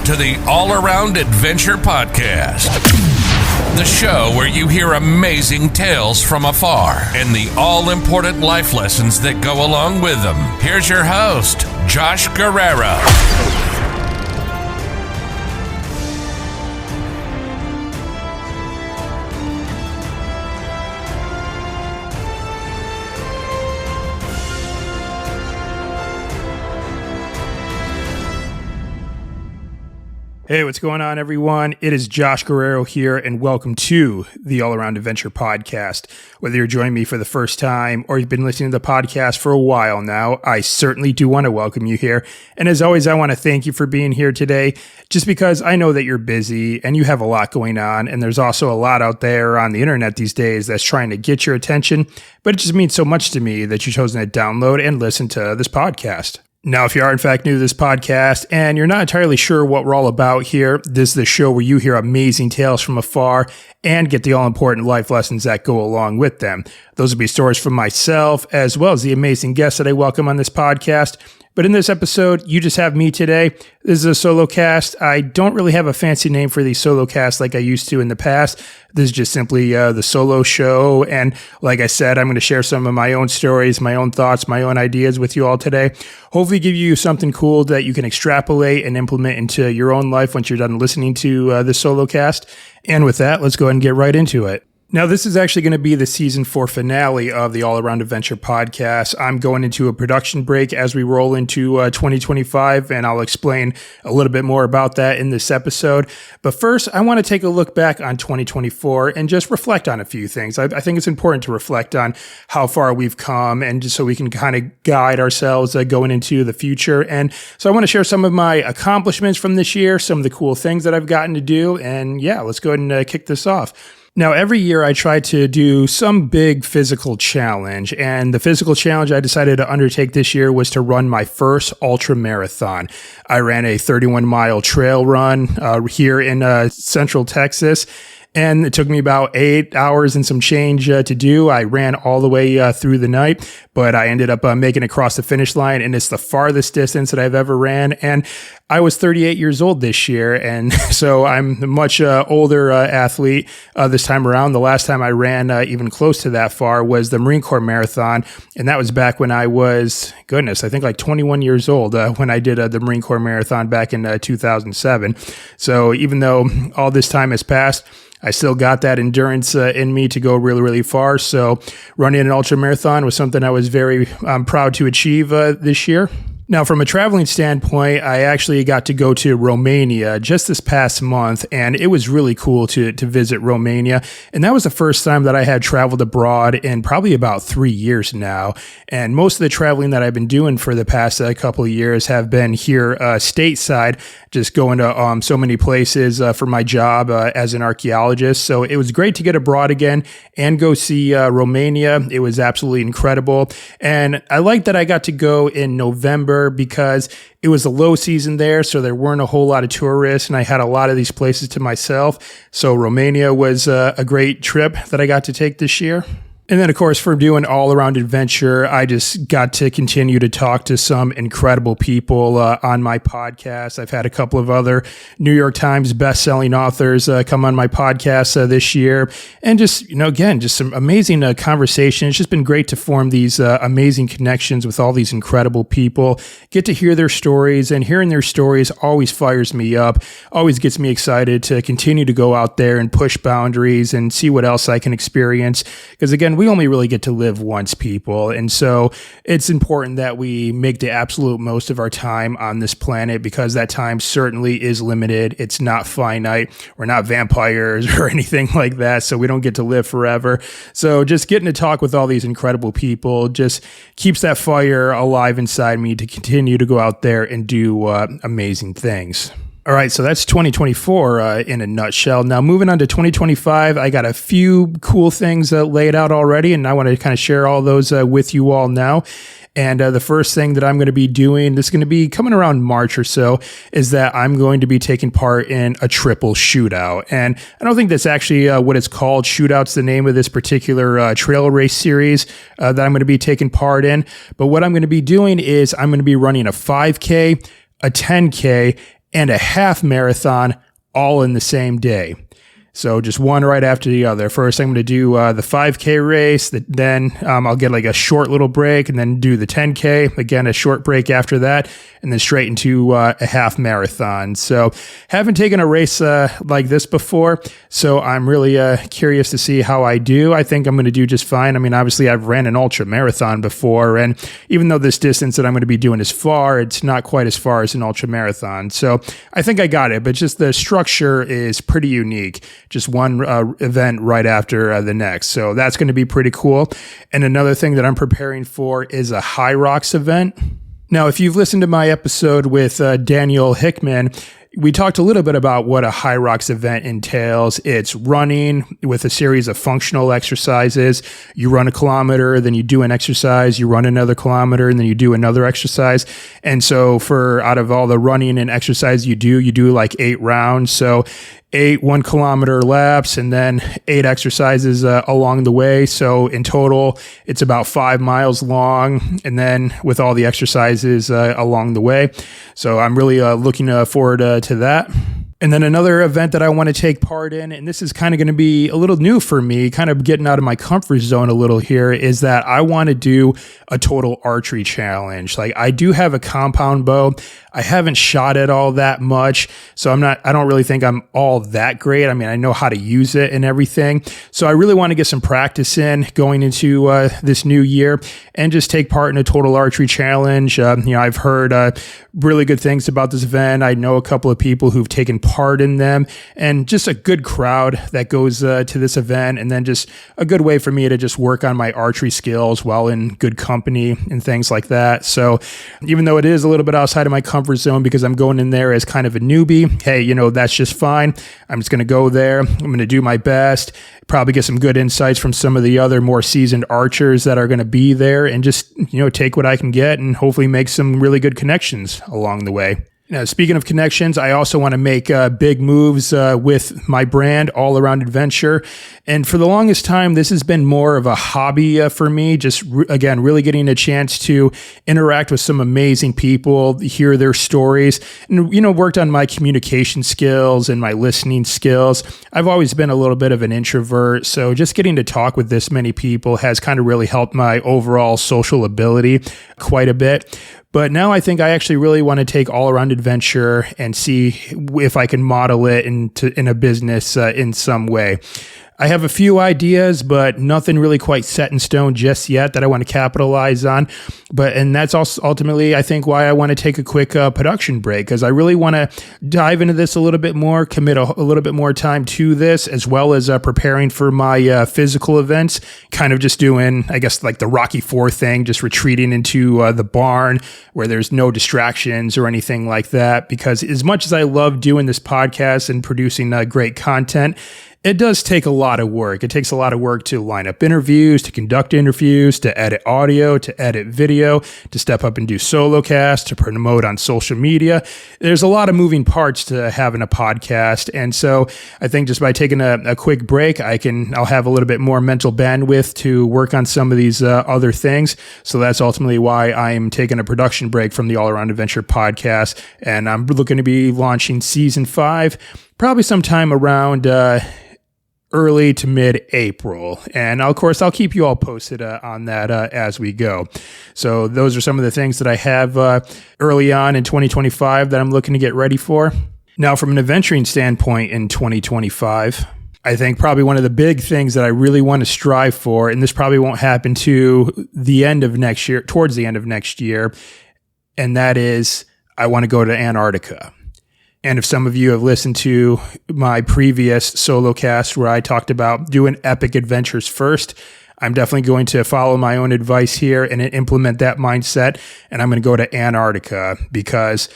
to the All Around Adventure Podcast, the show where you hear amazing tales from afar and the all-important life lessons that go along with them. Here's your host, Josh Guerrero. Hey, what's going on, everyone? It is Josh Guerrero here, and welcome to the All Around Adventure Podcast. Whether you're joining me for the first time or you've been listening to the podcast for a while now, I certainly do want to welcome you here. And as always, I want to thank you for being here today, just because I know that you're busy and you have a lot going on, and there's also a lot out there on the internet these days that's trying to get your attention, but it just means so much to me that you've chosen to download and listen to this podcast. Now, if you are in fact new to this podcast and you're not entirely sure what we're all about here, this is the show where you hear amazing tales from afar and get the all-important life lessons that go along with them. Those will be stories from myself as well as the amazing guests that I welcome on this podcast. But in this episode, you just have me today. This is a solo cast. I don't really have a fancy name for these solo casts like I used to in the past. This is just simply the solo show. And like I said, I'm going to share some of my own stories, my own thoughts, my own ideas with you all today. Hopefully give you something cool that you can extrapolate and implement into your own life once you're done listening to this solo cast. And with that, let's go ahead and get right into it. Now, this is actually going to be the season 4 finale of the All Around Adventure Podcast. I'm going into a production break as we roll into 2025, and I'll explain a little bit more about that in this episode. But first, I want to take a look back on 2024 and just reflect on a few things. I think it's important to reflect on how far we've come, and just so we can kind of guide ourselves going into the future. And so I want to share some of my accomplishments from this year, some of the cool things that I've gotten to do. And yeah, let's go ahead and kick this off. Now, every year I try to do some big physical challenge, and the physical challenge I decided to undertake this year was to run my first ultra marathon. I ran a 31-mile trail run here in Central Texas, and it took me about 8 hours and some change to do. I ran all the way through the night, but I ended up making it across the finish line, and it's the farthest distance that I've ever ran. And I was 38 years old this year, and so I'm a much older athlete this time around. The last time I ran even close to that far was the Marine Corps Marathon, and that was back when I was, I think like 21 years old when I did the Marine Corps Marathon back in 2007. So even though all this time has passed, I still got that endurance in me to go really, really far. So running an ultra marathon was something I was very proud to achieve this year. Now, from a traveling standpoint, I actually got to go to Romania just this past month, and it was really cool to visit Romania. And that was the first time that I had traveled abroad in probably about 3 years now. And most of the traveling that I've been doing for the past couple of years have been here stateside, just going to so many places for my job as an archaeologist. So it was great to get abroad again and go see Romania. It was absolutely incredible. And I like that I got to go in November because it was a low season there, so there weren't a whole lot of tourists, and I had a lot of these places to myself. So Romania was a great trip that I got to take this year. And then, of course, for doing All Around Adventure, I just got to continue to talk to some incredible people on my podcast. I've had a couple of other New York Times best-selling authors come on my podcast this year. And just, again, just some amazing conversations. It's just been great to form these amazing connections with all these incredible people, get to hear their stories, and hearing their stories always fires me up, always gets me excited to continue to go out there and push boundaries and see what else I can experience. Because, again, we only really get to live once, people. And so it's important that we make the absolute most of our time on this planet, because that time certainly is limited. It's not finite. We're not vampires or anything like that, so we don't get to live forever. So just getting to talk with all these incredible people just keeps that fire alive inside me to continue to go out there and do amazing things. All right, so that's 2024 in a nutshell. Now, moving on to 2025, I got a few cool things laid out already, and I want to kind of share all those with you all now. And the first thing that I'm going to be doing, this is going to be coming around March or so, is that I'm going to be taking part in a triple shootout. And I don't think that's actually what it's called. Shootout's the name of this particular trail race series that I'm going to be taking part in. But what I'm going to be doing is I'm going to be running a 5K, a 10K, and a half marathon all in the same day. So just one right after the other. First, I'm going to do the 5K race. Then I'll get like a short little break and then do the 10K. Again, a short break after that, and then straight into a half marathon. So haven't taken a race like this before. So I'm really curious to see how I do. I think I'm going to do just fine. I mean, obviously, I've ran an ultra marathon before. And even though this distance that I'm going to be doing is far, it's not quite as far as an ultra marathon. So I think I got it. But just the structure is pretty unique. Just one event right after the next. So that's going to be pretty cool. And another thing that I'm preparing for is a High Rocks event. Now, if you've listened to my episode with Daniel Hickman, we talked a little bit about what a High Rocks event entails. It's running with a series of functional exercises. You run a kilometer, then you do an exercise, you run another kilometer, and then you do another exercise. And so out of all the running and exercise you do like 8 rounds. So 8 1-kilometer laps and then 8 exercises along the way. So in total, it's about 5 miles long, and then with all the exercises along the way. So I'm really looking forward to that. And then another event that I want to take part in, and this is kind of going to be a little new for me, kind of getting out of my comfort zone a little here, is that I want to do a total archery challenge. Like, I do have a compound bow. I haven't shot it all that much, so I don't really think I'm all that great. I mean, I know how to use it and everything. So I really want to get some practice in going into this new year and just take part in a total archery challenge. I've heard really good things about this event. I know a couple of people who've taken part in them, and just a good crowd that goes to this event, and then just a good way for me to just work on my archery skills while in good company and things like that. So even though it is a little bit outside of my comfort zone because I'm going in there as kind of a newbie, hey, that's just fine. I'm just going to go there. I'm going to do my best, probably get some good insights from some of the other more seasoned archers that are going to be there, and just, take what I can get and hopefully make some really good connections along the way. Now, speaking of connections, I also want to make big moves with my brand, All Around Adventure. And for the longest time, this has been more of a hobby for me, just, again, really getting a chance to interact with some amazing people, hear their stories, and, worked on my communication skills and my listening skills. I've always been a little bit of an introvert, so just getting to talk with this many people has kind of really helped my overall social ability quite a bit. But now I think I actually really want to take All Around Adventure and see if I can model it in a business in some way. I have a few ideas, but nothing really quite set in stone just yet that I want to capitalize on. And that's also ultimately, I think, why I want to take a quick production break, because I really want to dive into this a little bit more, commit a little bit more time to this, as well as preparing for my physical events, kind of just doing, I guess, like the Rocky IV thing, just retreating into the barn where there's no distractions or anything like that. Because as much as I love doing this podcast and producing great content, it does take a lot of work. It takes a lot of work to line up interviews, to conduct interviews, to edit audio, to edit video, to step up and do solocast, to promote on social media. There's a lot of moving parts to having a podcast. And so I think just by taking a quick break, I'll have a little bit more mental bandwidth to work on some of these other things. So that's ultimately why I'm taking a production break from the All Around Adventure podcast. And I'm looking to be launching season 5, probably sometime around early to mid-April. And of course, I'll keep you all posted on that as we go. So those are some of the things that I have early on in 2025 that I'm looking to get ready for. Now, from an adventuring standpoint in 2025, I think probably one of the big things that I really want to strive for, and this probably won't happen to the end of next year, towards the end of next year, and that is I want to go to Antarctica. And if some of you have listened to my previous solocast where I talked about doing epic adventures first, I'm definitely going to follow my own advice here and implement that mindset. And I'm going to go to Antarctica because,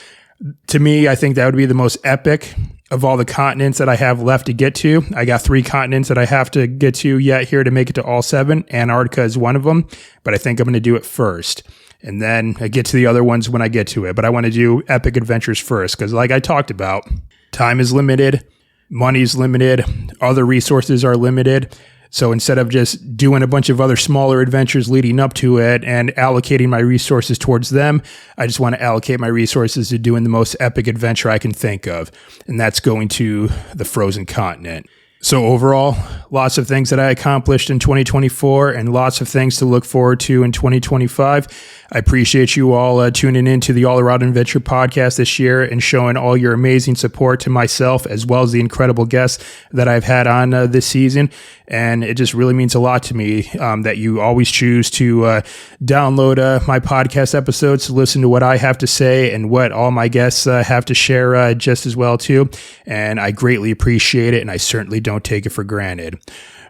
to me, I think that would be the most epic of all the continents that I have left to get to. I got 3 continents that I have to get to yet here to make it to all 7. Antarctica is one of them, but I think I'm going to do it first. And then I get to the other ones when I get to it. But I want to do epic adventures first because, like I talked about, time is limited, money's limited, other resources are limited. So instead of just doing a bunch of other smaller adventures leading up to it and allocating my resources towards them, I just want to allocate my resources to doing the most epic adventure I can think of. And that's going to the frozen continent. So overall, lots of things that I accomplished in 2024 and lots of things to look forward to in 2025. I appreciate you all tuning in to the All Around Adventure podcast this year and showing all your amazing support to myself as well as the incredible guests that I've had on this season. And it just really means a lot to me that you always choose to download my podcast episodes to listen to what I have to say and what all my guests have to share just as well too. And I greatly appreciate it, and I certainly don't take it for granted.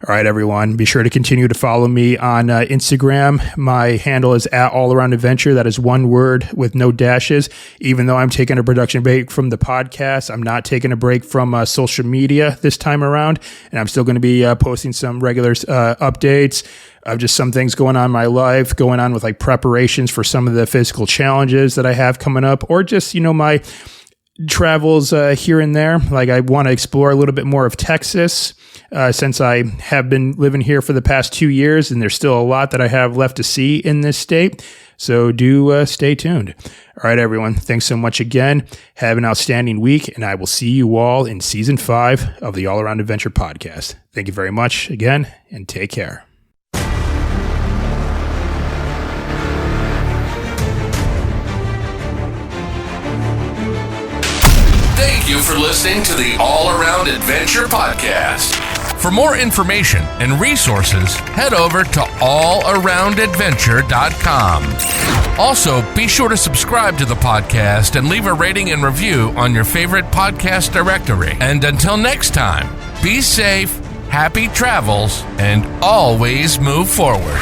All right, everyone, be sure to continue to follow me on Instagram. My handle is @allaroundadventure. That is one word with no dashes. Even though I'm taking a production break from the podcast, I'm not taking a break from social media this time around, and I'm still going to be posting some regular updates of just some things going on in my life, going on with like preparations for some of the physical challenges that I have coming up, or just, my travels here and there. Like I want to explore a little bit more of Texas since I have been living here for the past 2 years, and there's still a lot that I have left to see in this state. So do stay tuned. All right, everyone. Thanks so much again. Have an outstanding week, and I will see you all in season 5 of the All Around Adventure podcast. Thank you very much again, and take care. Thank you for listening to the All Around Adventure podcast. For more information and resources, head over to allaroundadventure.com. Also, be sure to subscribe to the podcast and leave a rating and review on your favorite podcast directory. And until next time, be safe, happy travels, and always move forward.